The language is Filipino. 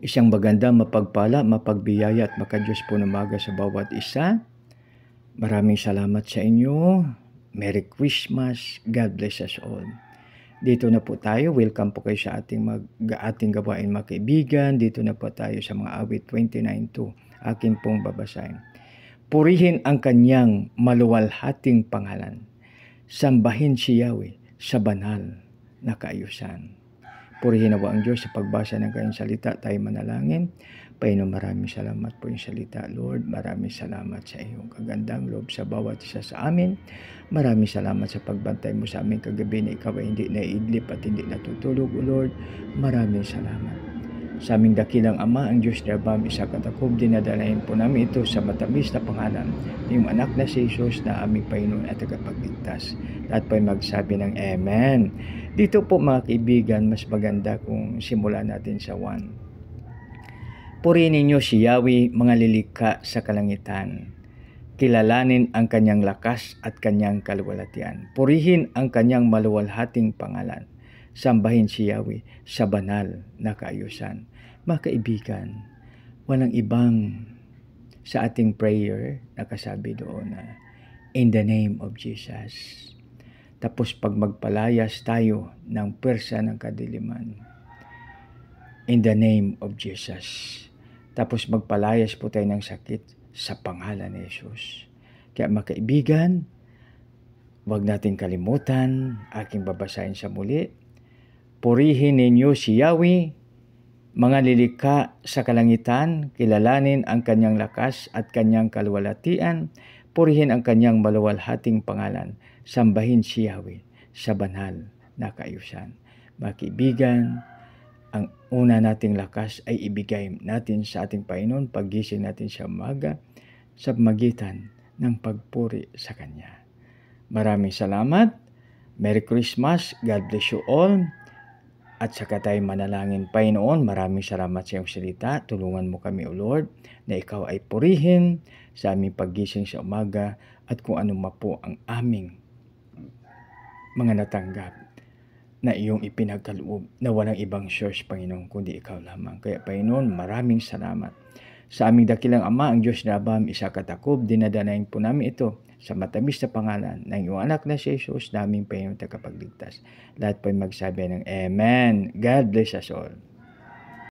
Isang maganda, mapagpala, mapagbiyaya at makadiyos po na umaga sa bawat isa. Maraming salamat sa inyo. Merry Christmas. God bless us all. Dito na po tayo. Welcome po kayo sa ating gawain mga kaibigan. Dito na po tayo sa mga awit 29:2. Akin pong babasahin. Purihin ang kanyang maluwalhating pangalan. Sambahin si Yahweh sa banal na kaayusan. Purihin nawa ang Diyos sa pagbasa ng kanyang salita. Tayo manalangin. Panginoon, maraming salamat po yung salita. Lord, maraming salamat sa iyong kagandang loob sa bawat isa sa amin. Maraming salamat sa pagbantay mo sa amin kagabi na ikaw ay hindi naiidlip at hindi natutulog, O Lord. Maraming salamat. Sa aming dakilang Ama, ang Diyos na Abam, isa katakob, dinadalayan po namin ito sa matamis na pangalan ng iyong anak na si Jesus na aming Panginoon at tagapagligtas. Lahat po ay magsabi ng Amen. Dito po mga kaibigan, mas maganda kung simulan natin sa 1. Purihin ninyo si Yahweh, mga lilikha sa kalangitan. Kilalanin ang kanyang lakas at kanyang kaluwalhatian. Purihin ang kanyang maluwalhating pangalan. Sambahin si Yahweh sa banal na kaayusan. Mga kaibigan, walang ibang sa ating prayer nakasabi doon na in the name of Jesus. Tapos pag magpalayas tayo ng pwersa ng kadiliman, in the name of Jesus. Tapos magpalayas po tayo ng sakit sa pangalan ni Jesus. Kaya mga kaibigan, huwag natin kalimutan, aking babasahin sa muli. Purihin ninyo si Yahweh, mga lilikha sa kalangitan, kilalanin ang kanyang lakas at kanyang kaluwalhatian, purihin ang kanyang maluwalhating pangalan, sambahin si Yahweh sa banal na kaayusan. Mga kaibigan, ang una nating lakas ay ibigay natin sa ating Panginoon paggising natin sa umaga sa magitan ng pagpuri sa Kanya. Maraming salamat. Merry Christmas. God bless you all. At saka tayo manalangin. Panginoon, maraming salamat sa iyong salita. Tulungan mo kami, O Lord, na ikaw ay purihin sa aming paggising sa umaga at kung ano po ang aming mga natanggap na iyong ipinagkaloob na walang ibang source, Panginoon, kundi ikaw lamang. Kaya, Panginoon, maraming salamat. Sa aming dakilang Ama, ang Diyos na Abam, isa katakob, dinadanayin po namin ito sa matamis na pangalan ng iyong anak na si Jesus, naming Panginoon tagapagligtas. Lahat po ay magsabi ng Amen. God bless us all.